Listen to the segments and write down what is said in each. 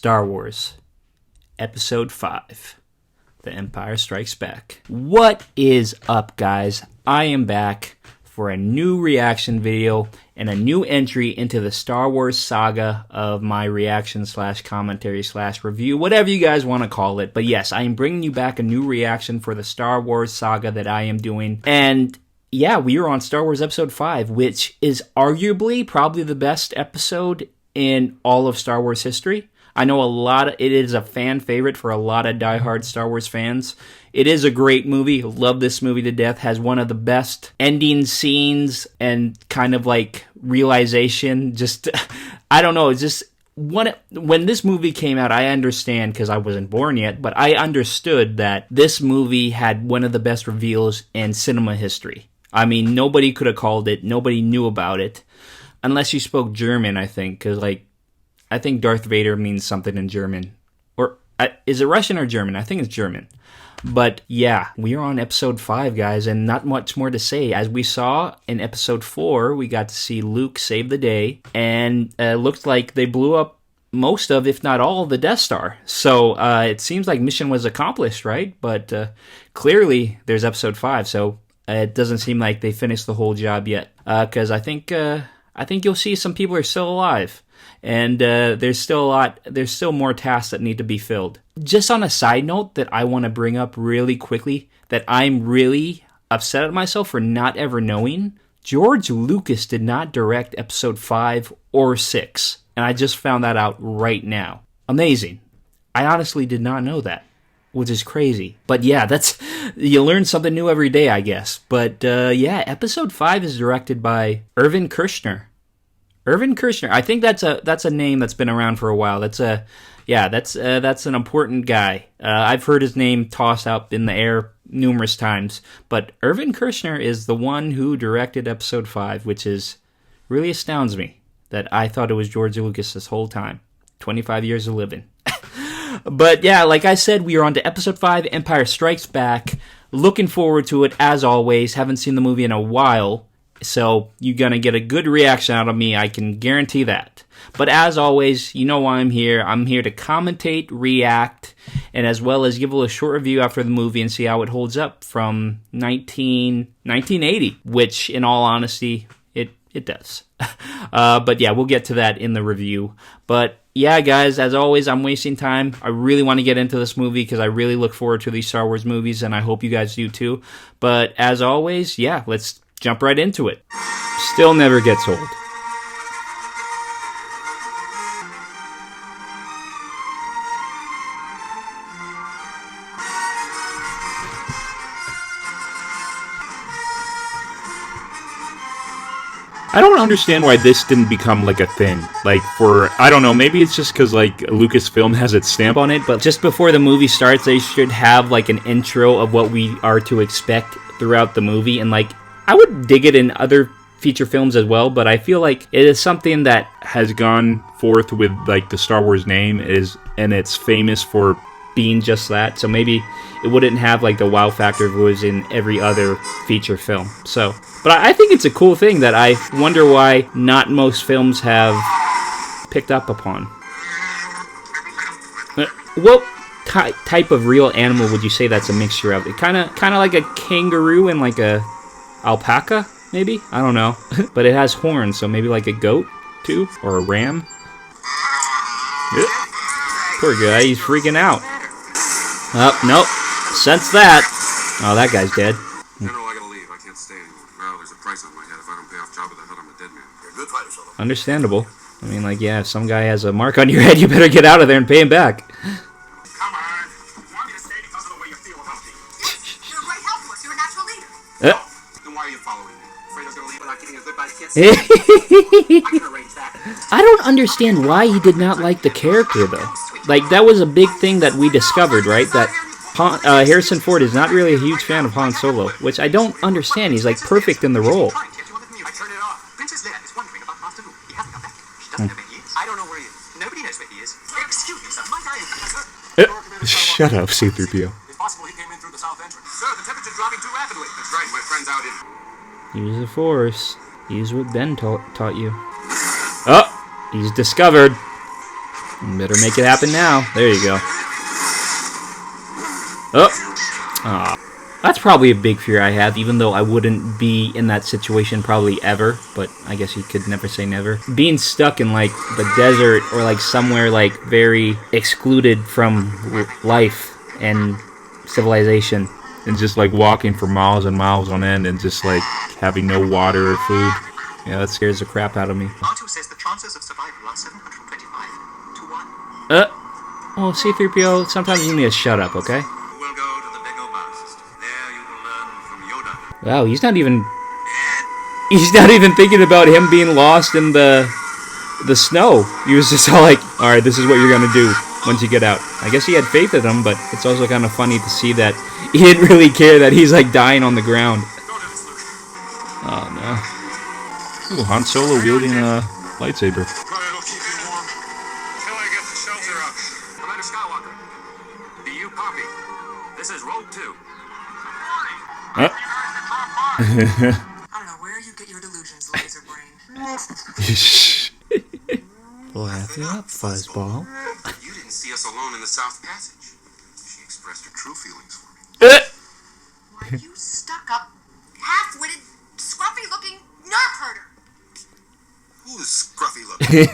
Star Wars, Episode 5, The Empire Strikes Back. What is up, guys? I am back for a new reaction video and a new entry into the Star Wars saga of my reaction slash commentary slash review, whatever you guys want to call it. But yes, I am bringing you back a new reaction for the Star Wars saga that I am doing. And yeah, we are on Star Wars Episode 5, which is arguably probably the best episode in all of Star Wars history. I know it is a fan favorite for a lot of diehard Star Wars fans. It is a great movie. Love this movie to death. Has one of the best ending scenes and kind of like realization. Just, I don't know. It's just when this movie came out, I understand because I wasn't born yet, but I understood that this movie had one of the best reveals in cinema history. I mean, nobody could have called it. Nobody knew about it. Unless you spoke German, I think, because I think Darth Vader means something in German. Or is it Russian or German? I think it's German. But yeah, we are on Episode 5, guys, and not much more to say. As we saw in Episode 4, we got to see Luke save the day, and it looked like they blew up most of, if not all, of the Death Star. So it seems like mission was accomplished, right? But clearly there's Episode 5, so it doesn't seem like they finished the whole job yet. Because I think you'll see some people are still alive. And there's still more tasks that need to be filled. Just on a side note that I want to bring up really quickly, that I'm really upset at myself for not ever knowing, George Lucas did not direct Episode 5 or 6. And I just found that out right now. Amazing. I honestly did not know that, which is crazy. But yeah, you learn something new every day, I guess. But yeah, Episode 5 is directed by Irvin Kershner. Irvin Kershner. I think that's a name that's been around for a while. That's an important guy. I've heard his name tossed out in the air numerous times. But Irvin Kershner is the one who directed Episode 5, which really astounds me that I thought it was George Lucas this whole time. 25 years of living. But yeah, like I said, we are on to Episode 5, Empire Strikes Back. Looking forward to it, as always. Haven't seen the movie in a while. So you're going to get a good reaction out of me, I can guarantee that. But as always, you know why I'm here. I'm here to commentate, react, and as well as give a short review after the movie and see how it holds up from 1980, which in all honesty, it does. But yeah, we'll get to that in the review. But yeah, guys, as always, I'm wasting time. I really want to get into this movie because I really look forward to these Star Wars movies, and I hope you guys do too. But as always, yeah, let's jump right into it. Still never gets old. I don't understand why this didn't become like a thing. I don't know, maybe it's just because Lucasfilm has its stamp on it, but just before the movie starts, they should have an intro of what we are to expect throughout the movie, and I would dig it in other feature films as well, but I feel like it is something that has gone forth with the Star Wars name and it's famous for being just that. So maybe it wouldn't have the wow factor if it was in every other feature film. So, but I think it's a cool thing that I wonder why not most films have picked up upon. What type of real animal would you say that's a mixture of? It kind of like a kangaroo and a alpaca, maybe? I don't know. But it has horns, so maybe a goat, too? Or a ram? Poor guy, he's freaking out. Oh, nope. Sense that. Oh, that guy's dead. General, I gotta leave. I can't stay anymore. Well, there's a price on my head. If I don't pay off Jabba the Hutt, I'm a dead man. You're a good fighter, Solo. Understandable. I mean, yeah, if some guy has a mark on your head, you better get out of there and pay him back. Come on. You want me to stay because of the way you feel about me? Yes, you're a great help to us. You're a natural leader. Then why are you following me? Afraid I was gonna leave without getting a goodbye kiss? I can arrange that. I don't understand why he did not like the character, though. That was a big thing that we discovered, right? That Harrison Ford is not really a huge fan of Han Solo, which I don't understand. He's perfect in the role. I turn it off. Princess Leia is wondering about Master Luke. He hasn't come back. She doesn't know where he is. I don't know where he is. Nobody knows where he is. Excuse me, sir. My guy is... Shut up, C-3PO. It's possible he came in through the south entrance. Sir, the temperature's dropping too rapidly. That's right. My friend's out in... Use the Force. Use what Ben taught you. Oh, he's discovered. Better make it happen now. There you go. Oh. Aw. That's probably a big fear I have, even though I wouldn't be in that situation probably ever, but I guess you could never say never. Being stuck in, like, the desert or, like, somewhere, like, very excluded from life and civilization. And just, like, walking for miles and miles on end and just, like, having no water or food. Yeah, that scares the crap out of me. R2 says the chances of survival are 725 to 1. Well, C-3PO, sometimes you need to shut up, okay? We'll go to the Dagobah system. There you will learn from Yoda. Wow, he's not even thinking about him being lost in the snow. He was just all like, alright, this is what you're gonna do once you get out. I guess he had faith in him, but it's also kind of funny to see that he didn't really care that he's like dying on the ground. Oh no. Ooh, Han Solo wielding a lightsaber. It'll keep you warm till I get the shelter up. Commander Skywalker, do you copy? This is Rogue 2. Huh? I don't know where you get your delusions, laser brain. Laugh it up, fuzzball. You didn't see us alone in the South Passage. She expressed her true feelings for me. Why, you stuck-up, half-witted, scruffy-looking nerf herder. Who's scruffy looking?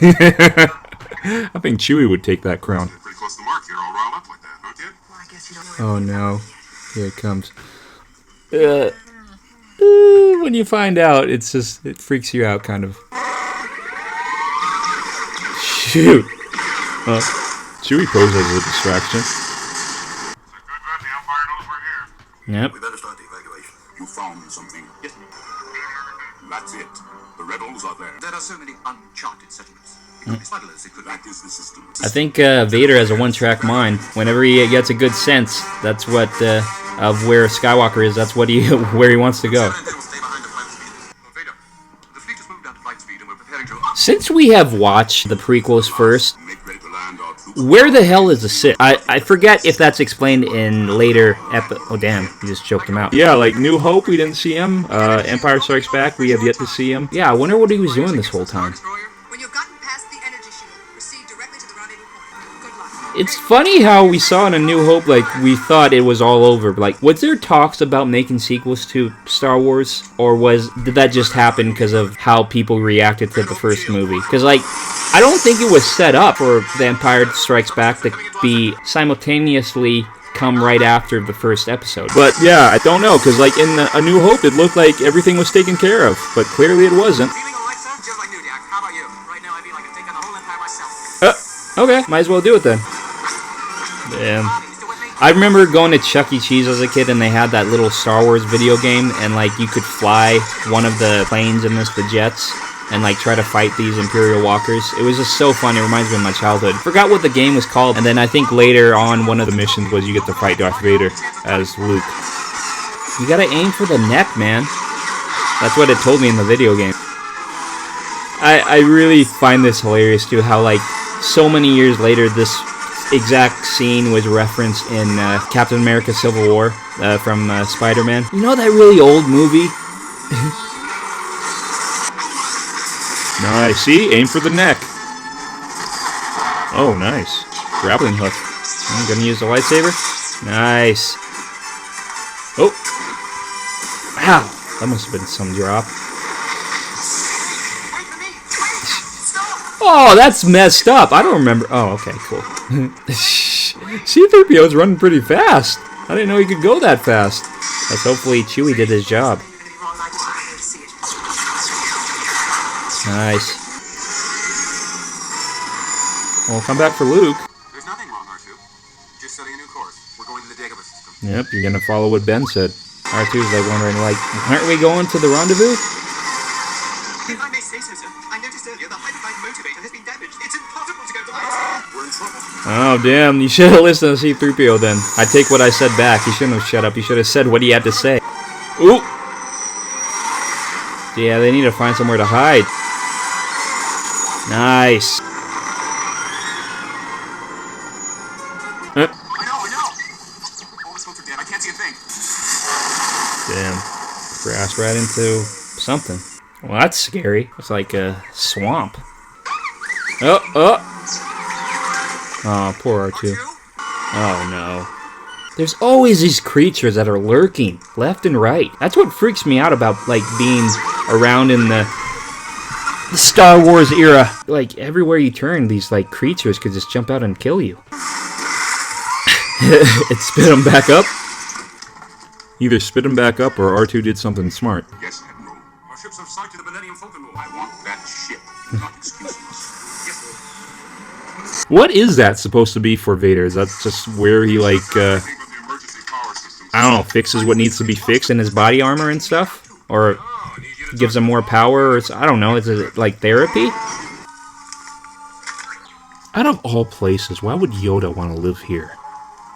I think Chewie would take that crown. Pretty close to the mark here, all riled up like that, huh, kid? Well, I guess you don't know. Oh no. Here it comes. When you find out, it freaks you out, kind of. Shoot. Chewie poses as a distraction. Yep. We better start the evacuation. You found something. Yes. That's it. The rebels are there. There are so many uncharted settlements. Smugglers, it could act as the system. I think Vader has a one-track mind. Whenever he gets a good sense, that's what of where Skywalker is. That's what where he wants to go. Vader, the fleet has moved down to flight speed and we're preparing to... Since we have watched the prequels first, Make ready to land our troops. where the hell is the Sith? I forget if that's explained in later Oh damn, you just choked him out. Yeah, like New Hope, we didn't see him. Empire Strikes Back, we have yet to see him. Yeah, I wonder what he was doing this whole time. When you've gotten past the energy shield, proceed directly to the rendezvous point. Good luck. It's funny how we saw in A New Hope, like, we thought it was all over. Like, was there talks about making sequels to Star Wars? Or did that just happen because of how people reacted to the first movie? Because, like, I don't think it was set up for The Empire Strikes Back to be simultaneously come right after the first episode. But yeah, I don't know, because like in A New Hope, it looked like everything was taken care of. But clearly it wasn't. Feeling alright, sir? Just like Nudiak. How about you? Right now I feel like I've taken the whole empire myself. Okay, might as well do it then. Damn. I remember going to Chuck E. Cheese as a kid, and they had that little Star Wars video game, and like you could fly one of the planes in the jets, and like try to fight these Imperial walkers. It was just so fun. It reminds me of my childhood. Forgot what the game was called, and then I think later on one of the missions was you get to fight Darth Vader as Luke. You gotta aim for the neck, man. That's what it told me in the video game. I really find this hilarious too, how like so many years later this exact scene was referenced in Captain America Civil War from Spider-Man. You know that really old movie? Nice. See? Aim for the neck. Oh, nice. Grappling hook. I'm gonna use the lightsaber. Nice. Oh. Wow. That must have been some drop. Wait for me! Wait! Stop! Oh, that's messed up. I don't remember. Oh, okay, cool. C-3PO's running pretty fast. I didn't know he could go that fast. Let's hopefully Chewie did his job. Nice. Well, come back for Luke. There's nothing wrong, R2. Just setting a new course. We're going to the Dagobah system. Yep, you're gonna follow what Ben said. R2's like wondering, like, aren't we going to the rendezvous? If I may say so, sir, I noticed earlier the hyperdrive motivator has been damaged. It's impossible to go to the We're in trouble. Oh, damn. You should have listened to C-3PO then. I take what I said back. You shouldn't have shut up. You should have said what he had to say. Ooh! Yeah, they need to find somewhere to hide. Nice. I know. All the smoke are dead. I can't see a thing. Damn. Crashed right into something. Well, that's scary. It's like a swamp. Oh, oh! Oh, poor R2. Oh no. There's always these creatures that are lurking left and right. That's what freaks me out about like being around in the Star Wars era. Like everywhere you turn, these like creatures could just jump out and kill you. It spit them back up. Either spit him back up or R2 did something smart. Yes, Admiral. Our ships have sighted the Millennium Falcon. I want that ship, not excuses. Yes, sir. What is that supposed to be for Vader? Is that just where he like, I don't know, fixes what needs to be fixed In his body armor and stuff? Or gives him more power? Or I don't know. Is it like therapy? Out of all places, why would Yoda want to live here?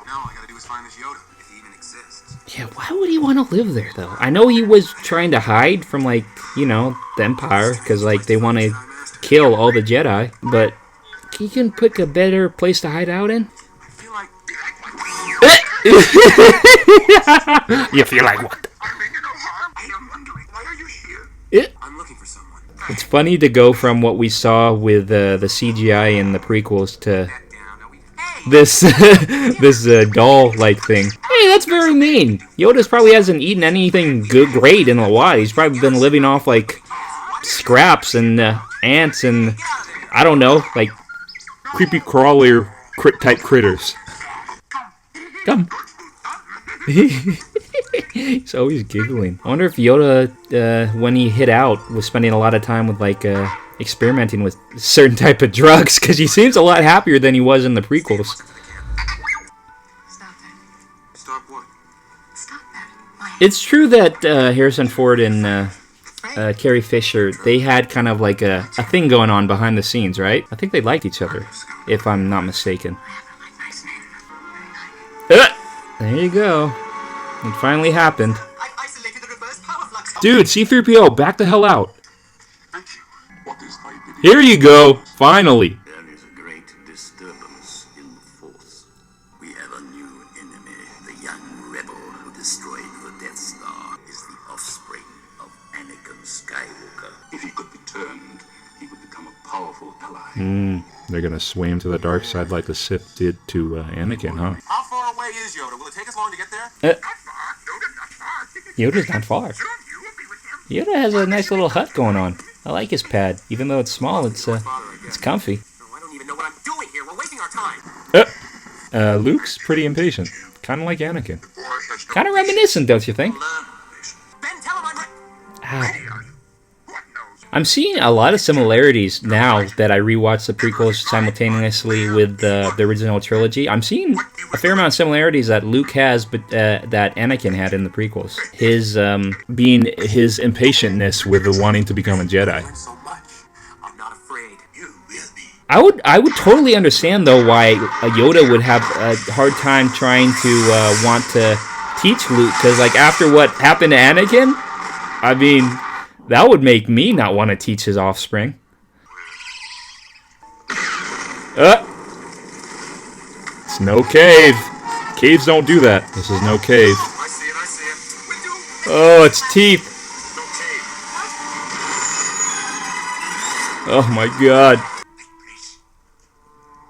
Now all I gotta do is find this Yoda, if he even exists. Yeah, why would he want to live there, though? I know he was trying to hide from, like, you know, the Empire, because, like, they want to kill all the Jedi, but you can pick a better place to hide out in? I feel like... You feel like what? I'm making no harm. I am wondering, why are you here? I'm looking for someone. It's funny to go from what we saw with the CGI in the prequels to this this doll-like thing. Hey, that's very mean. Yoda's probably hasn't eaten anything great in a while. He's probably been living off, like, scraps and ants and, I don't know, like, Creepy crawler type critters. come. He's always giggling. I wonder if Yoda, when he hit out, was spending a lot of time with, like, experimenting with certain type of drugs, because he seems a lot happier than he was in the prequels. Stop that. Stop what? Stop that. My It's true that Harrison Ford and Carrie Fisher, they had kind of like a thing going on behind the scenes, right? I think they liked each other, if I'm not mistaken. nice name. There you go. It finally happened. I've isolated the reverse power flux. Dude, C-3PO, back the hell out. Thank you. What is my bidding? Here you go, finally. There is a great disturbance in the Force. We have a new enemy. The young rebel who destroyed the Death Star is the offspring of Anakin Skywalker. If he could be turned, he would become a powerful ally. They're gonna sway him to the dark side like the Sith did to Anakin, huh? How far away is Yoda? Will it take us long to get there? Yoda's not far. Yoda has a nice little hut going on. I like his pad. Even though it's small, it's comfy. No, I don't even know what I'm doing here. We're wasting our time. Luke's pretty impatient. Kind of like Anakin. Kind of reminiscent, don't you think? Ben, tell him I'm right. Ow. I'm seeing a lot of similarities now that I rewatched the prequels simultaneously with the original trilogy. I'm seeing a fair amount of similarities that Luke has, but that Anakin had in the prequels. His Being his impatientness with the wanting to become a Jedi. So much. I'm not afraid. You will be. I would totally understand though why a Yoda would have a hard time trying to want to teach Luke, because like after what happened to Anakin, I mean, that would make me not want to teach his offspring. It's no cave. Caves don't do that. This is no cave. I see it. I see it. We do. Oh, it's teeth. No cave. Oh my god.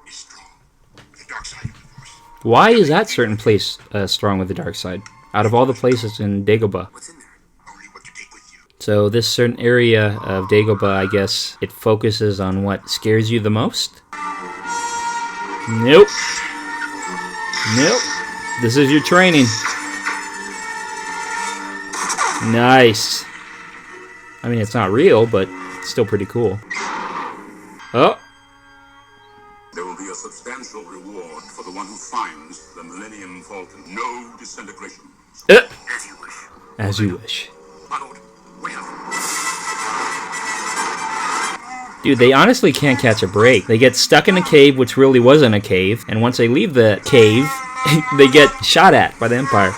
Place is strong. The dark side of the Force. Why is that certain place strong with the dark side? Out of all the places in Dagobah. What's in there? Only what you take with you. So this certain area of Dagobah, I guess, it focuses on what scares you the most? Nope. Nope. This is your training. Nice. I mean, it's not real, but it's still pretty cool. Oh. There will be a substantial reward for the one who finds the Millennium Falcon. No disintegration. As you wish. As you wish. My lord, we have. Dude, they honestly can't catch a break. They get stuck in a cave, which really wasn't a cave, and once they leave the cave, they get shot at by the Empire.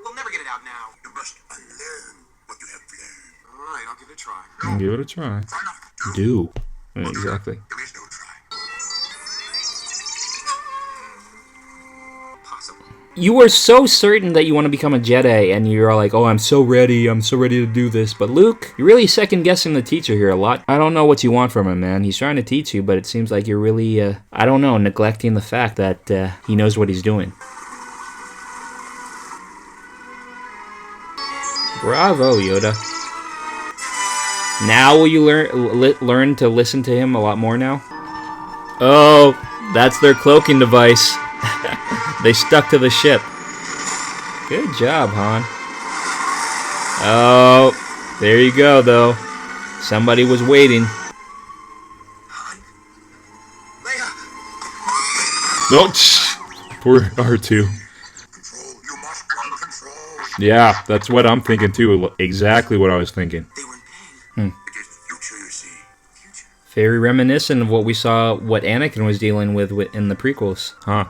We'll never get it out now. You must unlearn what you have learned. All right, I'll give it a try. Give it a try. Try not to. Do. Exactly. There is no try. Possible. You were so certain that you want to become a Jedi, and you're like, oh, I'm so ready to do this. But Luke, you're really second-guessing the teacher here a lot. I don't know what you want from him, man. He's trying to teach you, but it seems like you're really, I don't know, neglecting the fact that he knows what he's doing. Bravo, Yoda. Now will you learn to listen to him a lot more now? Oh, that's their cloaking device. They stuck to the ship. Good job, Han. Oh, there you go, though. Somebody was waiting. No, poor R2. Yeah, that's what I'm thinking too. Exactly what I was thinking. Very reminiscent of what we saw, what Anakin was dealing with in the prequels. Huh.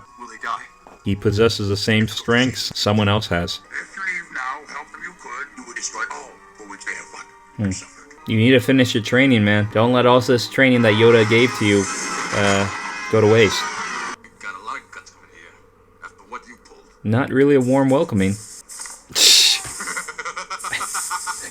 He possesses the same strengths someone else has. If you leave now, help them you could, you would destroy all for which they have fought and suffered. You need to finish your training, man. Don't let all this training that Yoda gave to you go to waste. You've got a lot of guts coming here after what you pulled. Not really a warm welcoming.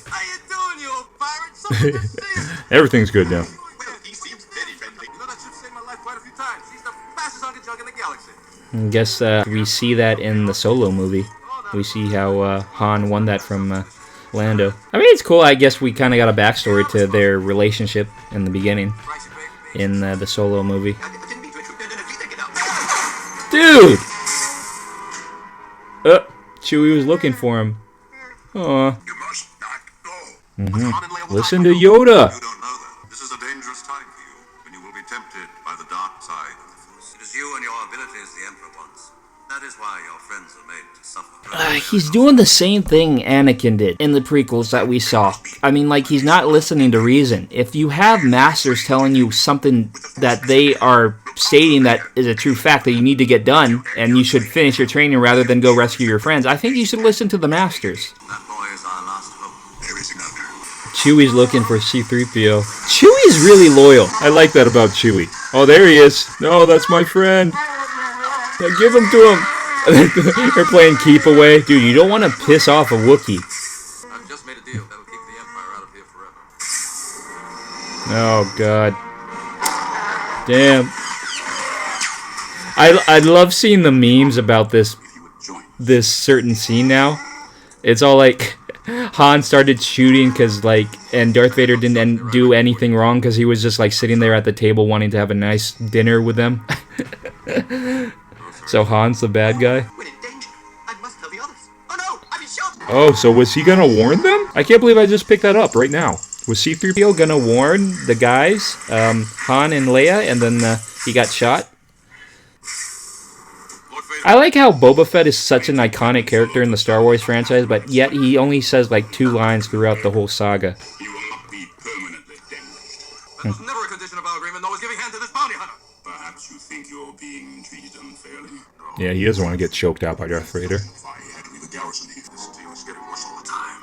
How you doing, you old pirate? So good to see you. Everything's good now. Well, he seems very friendly. You know, that ship saved my life quite a few times. He's the fastest hunting junk in the galaxy. I guess we see that in the Solo movie. We see how Han won that from Lando. I mean, it's cool. I guess we kind of got a backstory to their relationship in the beginning in the Solo movie. Dude! Chewie was looking for him. Aw. You must not go. Listen to Yoda! You don't know that. This is a dangerous time for you, when you will be tempted by the dark side of the Force. It is you and your abilities the Emperor wants. That is why your friends are made to suffer. He's doing the same thing Anakin did in the prequels that we saw. I mean, like, he's not listening to reason. If you have masters telling you something that they are stating that is a true fact that you need to get done, and you should finish your training rather than go rescue your friends, I think you should listen to the masters. That boy is our last hope. There is another. Chewie's looking for C-3PO. Chewie's really loyal. I like that about Chewie. Oh, there he is. No, that's my friend. Yeah, give him to him. They're playing keep away. Dude, you don't want to piss off a Wookiee. I've just made a deal that'll keep the Empire out of here forever. Oh, God. Damn. I love seeing the memes about this certain scene now. It's all like Han started shooting because and Darth Vader didn't do anything wrong because he was just like sitting there at the table wanting to have a nice dinner with them. So Han's the bad guy. When in danger, I must tell the others. Oh no, I've been shot. Oh, so was he gonna warn them? I can't believe I just picked that up right now. Was C-3PO gonna warn the guys, Han and Leia, and then he got shot? I like how Boba Fett is such an iconic character in the Star Wars franchise, but yet he only says like 2 lines throughout the whole saga. You will not be permanently damaged. That was never a condition of our agreement, nor was giving hand to this bounty hunter. Perhaps you think you're being treated unfairly? No. Yeah, he doesn't want to get choked out by Darth Vader. If I had to leave the garrison, this deal is getting worse all the time.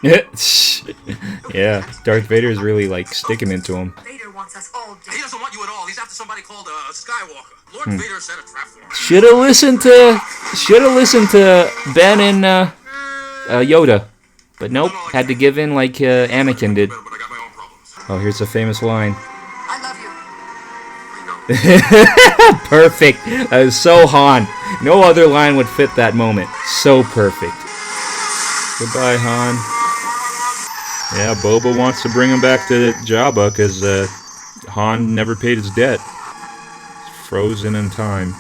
Yeah, Darth Vader is really like sticking into him. Vader wants us all dead. He doesn't want you at all. He's after somebody called Skywalker. Lord Vader set a trap for him. Should have listened to Ben and Yoda, but nope, had to give in like Anakin did. But I got my own problems. Oh, here's a famous line. I love you. I know. Perfect. That is so Han. No other line would fit that moment. So perfect. Goodbye, Han. Yeah, Boba wants to bring him back to Jabba because Han never paid his debt. He's frozen in time.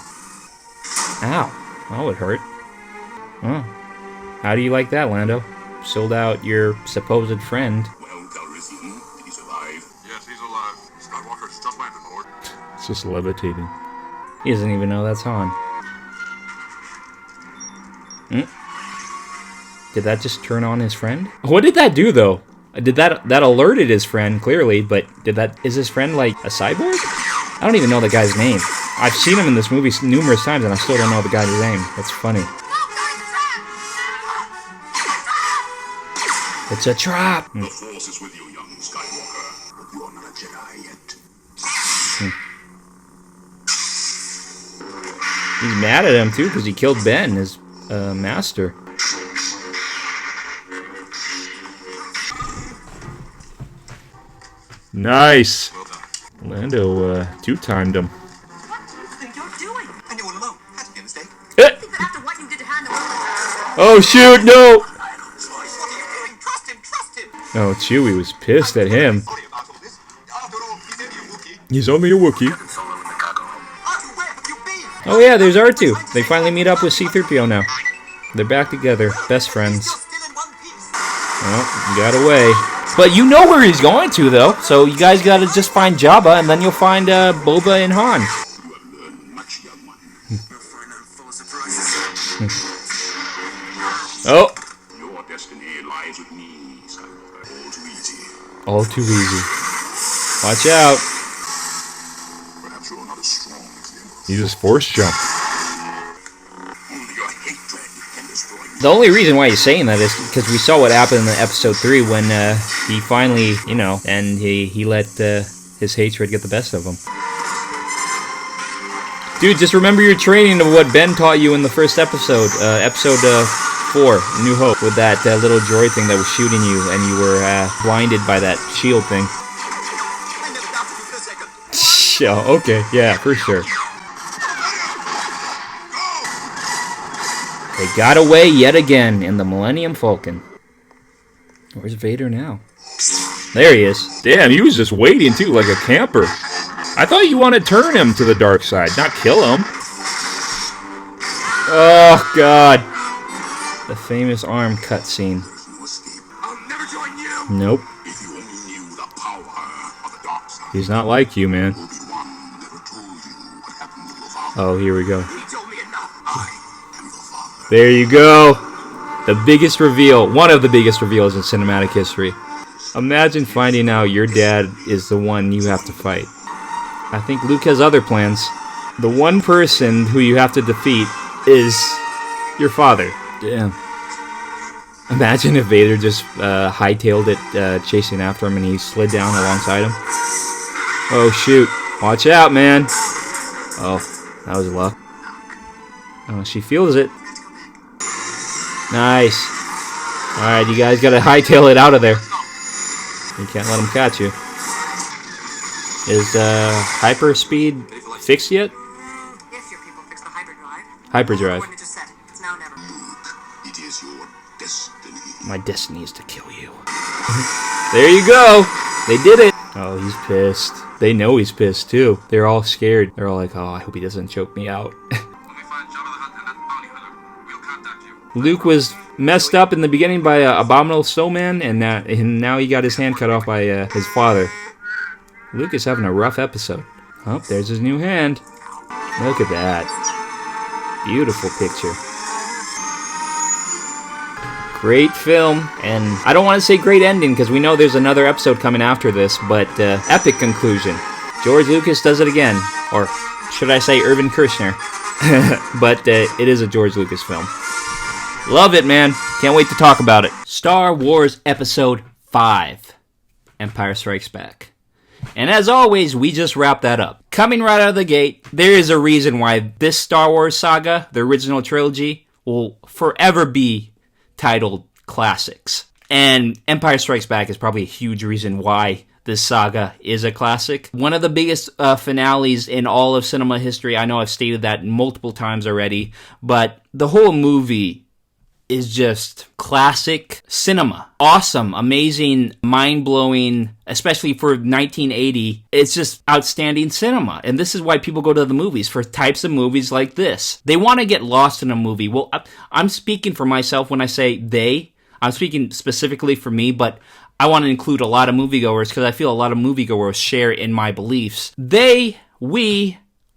Ow. That would hurt. Oh. How do you like that, Lando? Sold out your supposed friend. Well, Calrissian, did he survive? Yes, he's alive. Skywalker's just landed, Lord. It's just levitating. He doesn't even know that's Han. Did that just turn on his friend? What did that do, though? That alerted his friend, clearly, but is his friend, like, a cyborg? I don't even know the guy's name. I've seen him in this movie numerous times, and I still don't know the guy's name. That's funny. It's a trap! The Force is with you, young Skywalker, but you are not a Jedi yet. He's mad at him, too, because he killed Ben, his master. Nice. Lando two-timed him. What do you think you're doing? I knew all along. Had to be a mistake. Eh. Think that after what you did to Han, the world... Oh shoot! No. What are you doing? Trust him, trust him. Oh, Chewie was pissed at him. Sorry about all this. After all, he's only a Wookiee. He's only a Wookiee. Following the cargo home. R2, where have you been? Oh yeah, there's R2. They finally meet up with C-3PO now. They're back together, best friends. You're still in one piece. Well, got away. But you know where he's going to, though. So you guys gotta just find Jabba, and then you'll find Boba and Han. You have learned much, young one. You'll find I'm full of surprises. Oh, Your destiny lies with me, Skywalker. All too easy. all too easy. Watch out. Perhaps you're not as strong as them. He just force jumped. Only your hatred can destroy me. The only reason why he's saying that is because we saw what happened in episode 3 when he finally, and he let his hatred get the best of him. Dude, just remember your training of what Ben taught you in the first episode, episode 4, New Hope, with that little droid thing that was shooting you, and you were blinded by that shield thing. I never doubted you for a second. Oh, okay, yeah, for sure. They got away yet again in the Millennium Falcon. Where's Vader now? There he is. Damn, he was just waiting too, like a camper. I thought you wanted to turn him to the dark side, not kill him. Oh, God. The famous arm cutscene. No escape. I'll never join you. Nope. If you only knew the power of the dark side. He's not like you, man. Obi-Wan never told you what happened to your father. Oh, here we go. He told me enough. I am your father. There you go. The biggest reveal, one of the biggest reveals in cinematic history. Imagine finding out your dad is the one you have to fight. I think Luke has other plans. The one person who you have to defeat is your father. Damn. Imagine if Vader just hightailed it, chasing after him, and he slid down alongside him. Oh, shoot. Watch out, man. Oh, that was luck. Oh, she feels it. Nice. Alright, you guys gotta hightail it out of there. You can't let him catch you. Is hyperspeed fixed yet? If your people fix the hyperdrive. Hyperdrive. Coordinates are set. It's now or never. It is your destiny. My destiny is to kill you. There you go. They did it. Oh, he's pissed. They know he's pissed too. They're all scared. They're all like, oh, I hope he doesn't choke me out. When we find Jabba the Hutt and that bounty hunter, we'll contact you. Luke was messed up in the beginning by Abominable Snowman, and now he got his hand cut off by his father. Luke is having a rough episode. Oh, there's his new hand. Look at that. Beautiful picture. Great film, and I don't want to say great ending because we know there's another episode coming after this, but epic conclusion. George Lucas does it again, or should I say Irvin Kershner? But it is a George Lucas film. Love it, man. Can't wait to talk about it. Star Wars Episode 5, Empire Strikes Back. And as always, we just wrapped that up. Coming right out of the gate, there is a reason why this Star Wars saga, the original trilogy, will forever be titled Classics. And Empire Strikes Back is probably a huge reason why this saga is a classic. One of the biggest finales in all of cinema history. I know I've stated that multiple times already, but the whole movie is just classic cinema. Awesome, amazing, mind-blowing, especially for 1980. It's just outstanding cinema. And this is why people go to the movies, for types of movies like this. They want to get lost in a movie. Well, I'm speaking for myself when I say they. I'm speaking specifically for me, but I want to include a lot of moviegoers because I feel a lot of moviegoers share in my beliefs.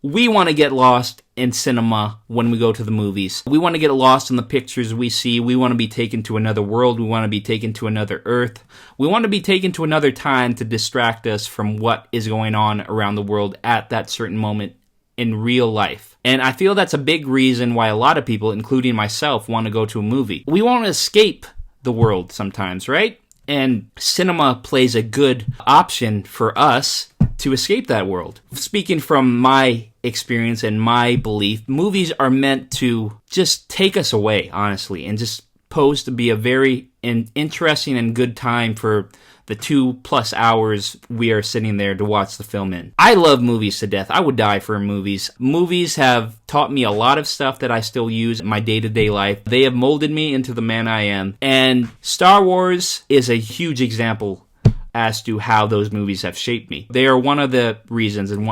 We want to get lost in cinema when we go to the movies. We want to get lost in the pictures we see. We want to be taken to another world. We want to be taken to another Earth. We want to be taken to another time to distract us from what is going on around the world at that certain moment in real life. And I feel that's a big reason why a lot of people, including myself, want to go to a movie. We want to escape the world sometimes, right? And cinema plays a good option for us to escape that world. Speaking from my experience and my belief, movies are meant to just take us away, honestly, and just pose to be a very interesting and good time for the 2+ hours we are sitting there to watch the film in. I love movies to death. I would die for movies. Movies have taught me a lot of stuff that I still use in my day-to-day life. They have molded me into the man I am. And Star Wars is a huge example as to how those movies have shaped me. They are one of the reasons and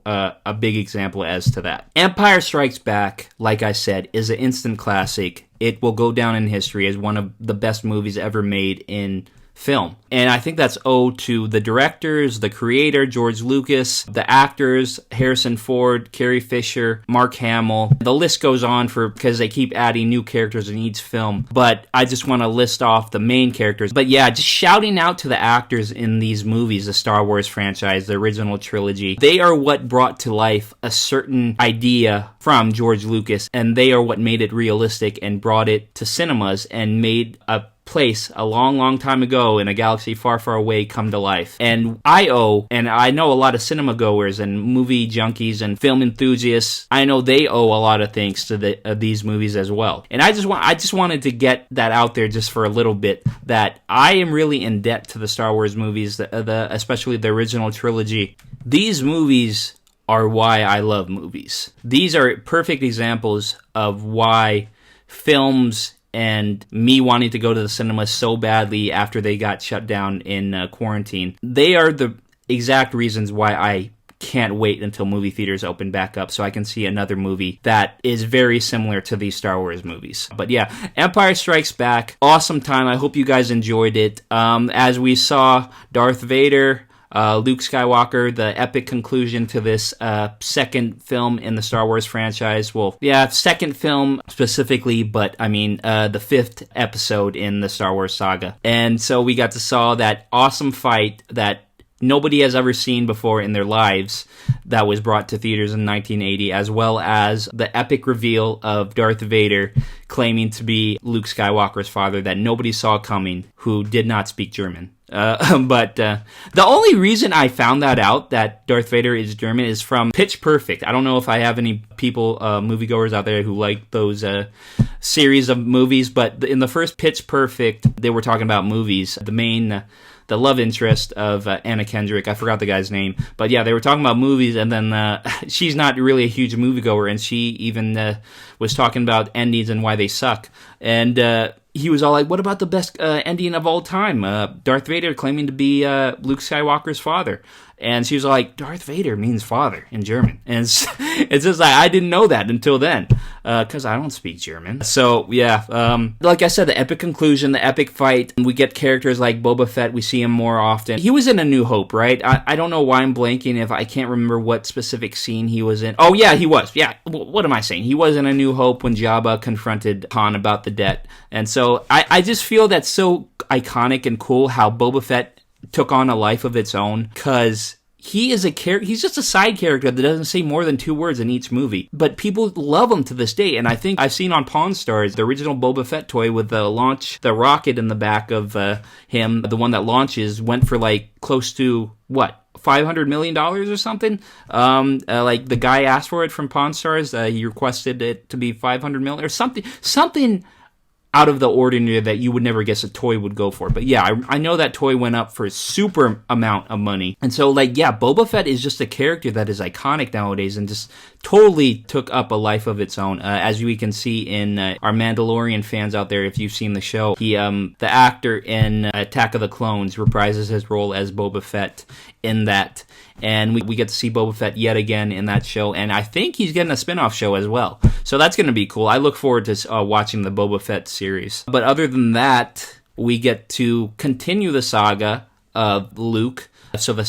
a big example as to that. Empire Strikes Back, like I said, is an instant classic. It will go down in history as one of the best movies ever made in film. And I think that's owed to the directors, the creator, George Lucas, the actors, Harrison Ford, Carrie Fisher, Mark Hamill. The list goes on because they keep adding new characters in each film. But I just want to list off the main characters. But yeah, just shouting out to the actors in these movies, the Star Wars franchise, the original trilogy. They are what brought to life a certain idea from George Lucas, and they are what made it realistic and brought it to cinemas and made a place a long, long time ago in a galaxy far, far away come to life. And I know a lot of cinema goers and movie junkies and film enthusiasts, I know they owe a lot of thanks to these movies as well. And I just wanted to get that out there just for a little bit, that I am really in debt to the Star Wars movies, especially the original trilogy. These movies are why I love movies. These are perfect examples of why films and me wanting to go to the cinema so badly after they got shut down in quarantine, they are the exact reasons why I can't wait until movie theaters open back up so I can see another movie that is very similar to these Star Wars movies. But yeah, Empire Strikes Back, awesome time. I hope you guys enjoyed it. As we saw, Darth Vader, Luke Skywalker, the epic conclusion to this second film in the Star Wars franchise. Well, yeah, second film specifically, but I mean the 5th episode in the Star Wars saga. And so we got to saw that awesome fight that nobody has ever seen before in their lives that was brought to theaters in 1980, as well as the epic reveal of Darth Vader claiming to be Luke Skywalker's father that nobody saw coming, who did not speak German. But the only reason I found that out, that Darth Vader is German, is from Pitch Perfect. I don't know if I have any people, moviegoers out there who like those series of movies, but in the first Pitch Perfect, they were talking about movies. The love interest of Anna Kendrick, I forgot the guy's name, but yeah, they were talking about movies, and then she's not really a huge moviegoer, and she even was talking about endings and why they suck. And he was all like, what about the best ending of all time? Darth Vader claiming to be Luke Skywalker's father. And she was like, Darth Vader means father in German. And it's just like, I didn't know that until then, because I don't speak German. So, yeah, like I said, the epic conclusion, the epic fight, and we get characters like Boba Fett, we see him more often. He was in A New Hope, right? I don't know why I'm blanking if I can't remember what specific scene he was in. Oh, yeah, he was. Yeah, what am I saying? He was in A New Hope when Jabba confronted Han about the debt. And so I just feel that's so iconic and cool how Boba Fett took on a life of its own, because he is he's just a side character that doesn't say more than 2 words in each movie, but people love him to this day. And I think I've seen on Pawn Stars the original Boba Fett toy with the rocket in the back of him, the one that launches, went for like close to what, $500 million or something. Like the guy asked for it from Pawn Stars, he requested it to be $500 million or something out of the ordinary that you would never guess a toy would go for. But yeah, I know that toy went up for a super amount of money. And so, like, yeah, Boba Fett is just a character that is iconic nowadays and just totally took up a life of its own. As we can see in our Mandalorian fans out there, if you've seen the show, the actor in Attack of the Clones reprises his role as Boba Fett in that. And we get to see Boba Fett yet again in that show. And I think he's getting a spin-off show as well. So that's going to be cool. I look forward to watching the Boba Fett series. But other than that, we get to continue the saga of Luke. So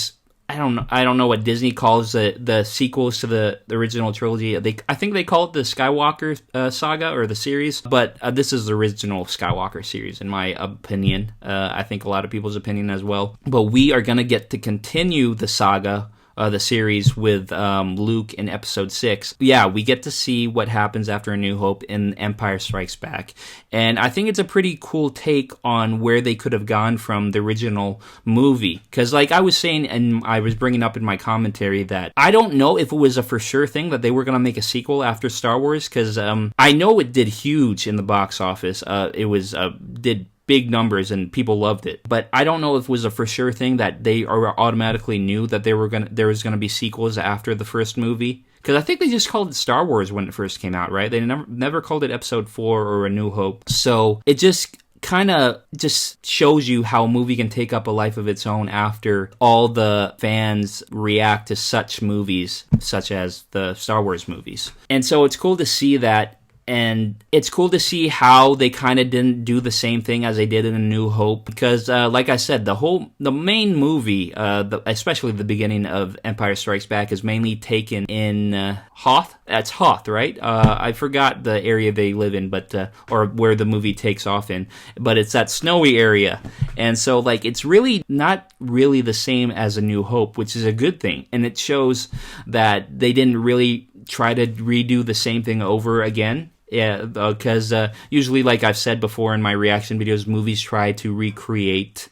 I don't know what Disney calls the sequels to the original trilogy. I think they call it the Skywalker saga or the series, but this is the original Skywalker series in my opinion. I think a lot of people's opinion as well. But we are going to get to continue the saga the series with Luke in Episode 6, yeah, we get to see what happens after A New Hope in Empire Strikes Back. And I think it's a pretty cool take on where they could have gone from the original movie. Because like I was saying, and I was bringing up in my commentary, that I don't know if it was a for sure thing that they were going to make a sequel after Star Wars, because I know it did huge in the box office. It was did big numbers and people loved it, but I don't know if it was a for sure thing that they automatically knew that there was gonna be sequels after the first movie, because I think they just called it Star Wars when it first came out, right? They never called it Episode 4 or A New Hope. So it just kind of just shows you how a movie can take up a life of its own after all the fans react to such movies, such as the Star Wars movies. And so it's cool to see that. And it's cool to see how they kind of didn't do the same thing as they did in A New Hope, because like I said, the main movie, especially the beginning of Empire Strikes Back, is mainly taken in Hoth. That's Hoth, right? I forgot the area they live in, but or where the movie takes off in, but it's that snowy area. And so like it's really not really the same as A New Hope, which is a good thing, and it shows that they didn't really try to redo the same thing over again. Yeah, because usually, like I've said before in my reaction videos, movies try to recreate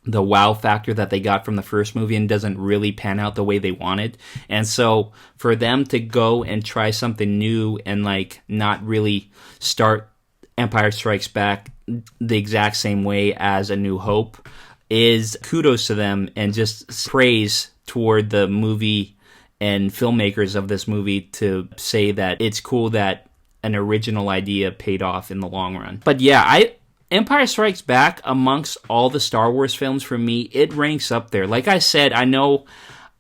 the wow factor that they got from the first movie and doesn't really pan out the way they wanted. And so for them to go and try something new and like not really start Empire Strikes Back the exact same way as A New Hope is kudos to them, and just praise toward the movie and filmmakers of this movie to say that it's cool that an original idea paid off in the long run. But yeah, Empire Strikes Back, amongst all the Star Wars films, for me, it ranks up there. Like I said, I know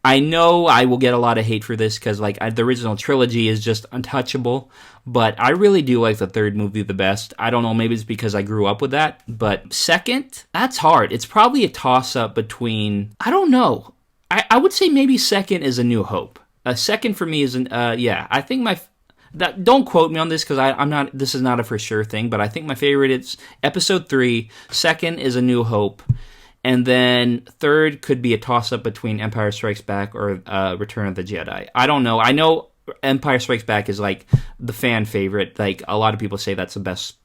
I will get a lot of hate for this, because like the original trilogy is just untouchable, but I really do like the third movie the best. I don't know, maybe it's because I grew up with that. But second, that's hard. It's probably a toss-up between, I don't know. I would say maybe second is A New Hope. Second for me is, I think don't quote me on this, because I'm not. This is not a for sure thing, but I think my favorite is Episode 3. Second is A New Hope, and then third could be a toss-up between Empire Strikes Back or Return of the Jedi. I don't know. I know Empire Strikes Back is like the fan favorite. Like a lot of people say that's the best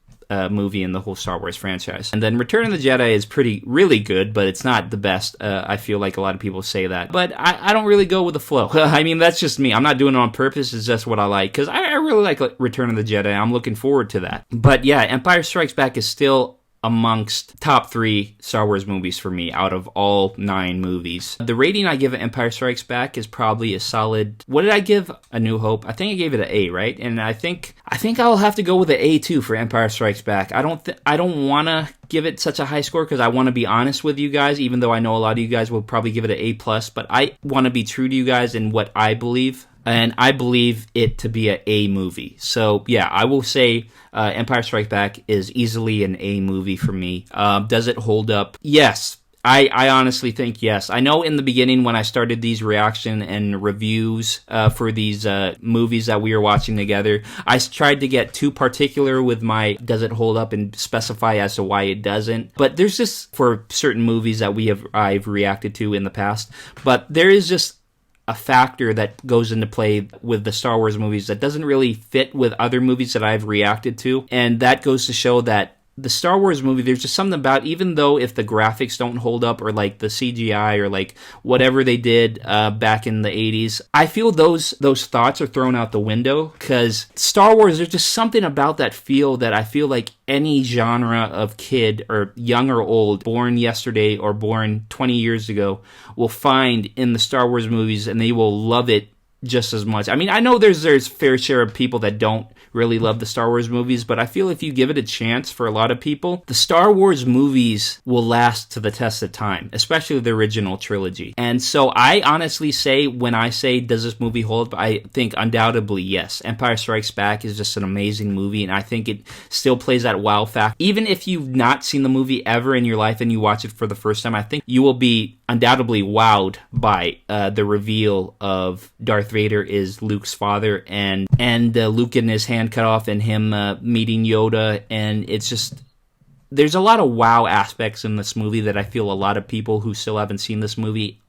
movie in the whole Star Wars franchise. And then Return of the Jedi is really good, but it's not the best. I feel like a lot of people say that. But I don't really go with the flow. I mean, that's just me. I'm not doing it on purpose. It's just what I like. Because I really like Return of the Jedi. I'm looking forward to that. But yeah, Empire Strikes Back is still amongst top 3 Star Wars movies for me out of all 9 movies. The rating I give Empire Strikes Back is probably a solid, what did I give A New Hope? I think I gave it an A, right? And I think I'll have to go with an A too for Empire Strikes Back. I don't want to give it such a high score, because I want to be honest with you guys, even though I know a lot of you guys will probably give it an A+, but I want to be true to you guys in what I believe. And I believe it to be an A movie. So yeah, I will say Empire Strikes Back is easily an A movie for me. Does it hold up? Yes. I honestly think yes. I know in the beginning when I started these reaction and reviews for these movies that we were watching together, I tried to get too particular with my does it hold up and specify as to why it doesn't. But there's just, for certain movies that I've reacted to in the past, but there is just a factor that goes into play with the Star Wars movies that doesn't really fit with other movies that I've reacted to, and that goes to show that the Star Wars movie, there's just something about, even though if the graphics don't hold up, or like the CGI, or like whatever they did back in the 80s, I feel those thoughts are thrown out the window, because Star Wars, there's just something about that feel that I feel like any genre of kid, or young or old, born yesterday or born 20 years ago, will find in the Star Wars movies, and they will love it just as much. I mean, I know there's fair share of people that don't really love the Star Wars movies, but I feel if you give it a chance, for a lot of people, the Star Wars movies will last to the test of time, especially the original trilogy. And so I honestly say, when I say does this movie hold up, I think undoubtedly yes. Empire Strikes Back is just an amazing movie, and I think it still plays that wow factor. Even if you've not seen the movie ever in your life and you watch it for the first time, I think you will be undoubtedly wowed by the reveal of Darth Vader is Luke's father, and Luke getting his hand cut off, and him meeting Yoda. And it's just, there's a lot of wow aspects in this movie that I feel a lot of people who still haven't seen this movie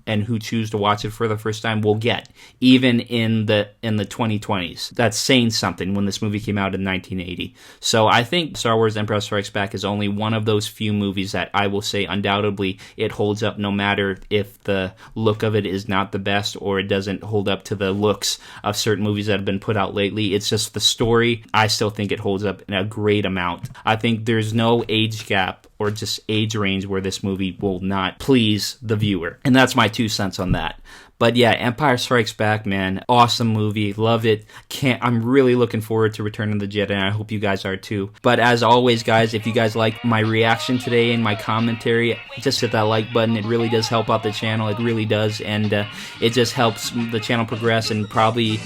and who choose to watch it for the first time will get, even in the 2020s. That's saying something when this movie came out in 1980. So I think Star Wars Empire Strikes Back is only one of those few movies that I will say undoubtedly it holds up, no matter if the look of it is not the best or it doesn't hold up to the looks of certain movies that have been put out lately. It's just the story. I still think it holds up in a great amount. I think there's no age gap or just age range where this movie will not please the viewer. And that's my 2 cents on that. But yeah, Empire Strikes Back, man, awesome movie. Love it. I'm really looking forward to Return of the Jedi, and I hope you guys are too. But as always, guys, if you guys like my reaction today and my commentary, just hit that like button. It really does help out the channel. It really does. And it just helps the channel progress, and probably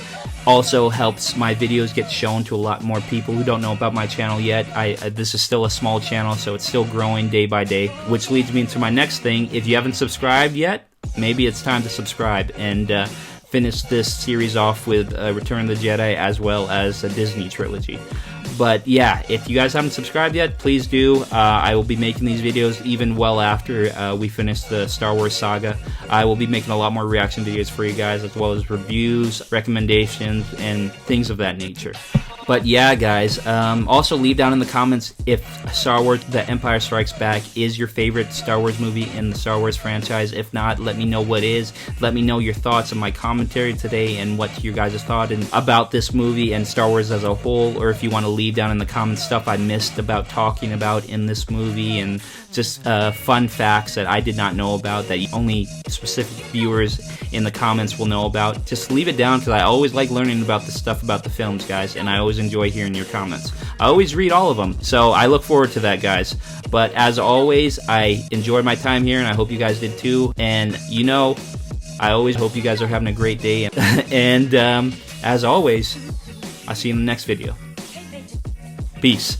also helps my videos get shown to a lot more people who don't know about my channel yet. This is still a small channel, so it's still growing day by day, which leads me into my next thing. If you haven't subscribed yet, maybe it's time to subscribe and finish this series off with Return of the Jedi as well as a Disney trilogy. But yeah, if you guys haven't subscribed yet, please do. I will be making these videos even well after we finish the Star Wars saga. I will be making a lot more reaction videos for you guys, as well as reviews, recommendations, and things of that nature. But yeah, guys, also leave down in the comments if Star Wars The Empire Strikes Back is your favorite Star Wars movie in the Star Wars franchise. If not, let me know what is. Let me know your thoughts on my commentary today and what your guys' thought about this movie and Star Wars as a whole, or if you want to leave down in the comments stuff I missed about talking about in this movie, and just fun facts that I did not know about that only specific viewers in the comments will know about. Just leave it down, because I always like learning about the stuff about the films, guys, and I always enjoy hearing your comments. I always read all of them, so I look forward to that, guys. But as always, I enjoyed my time here, and I hope you guys did too. And you know, I always hope you guys are having a great day. And as always, I'll see you in the next video. Peace.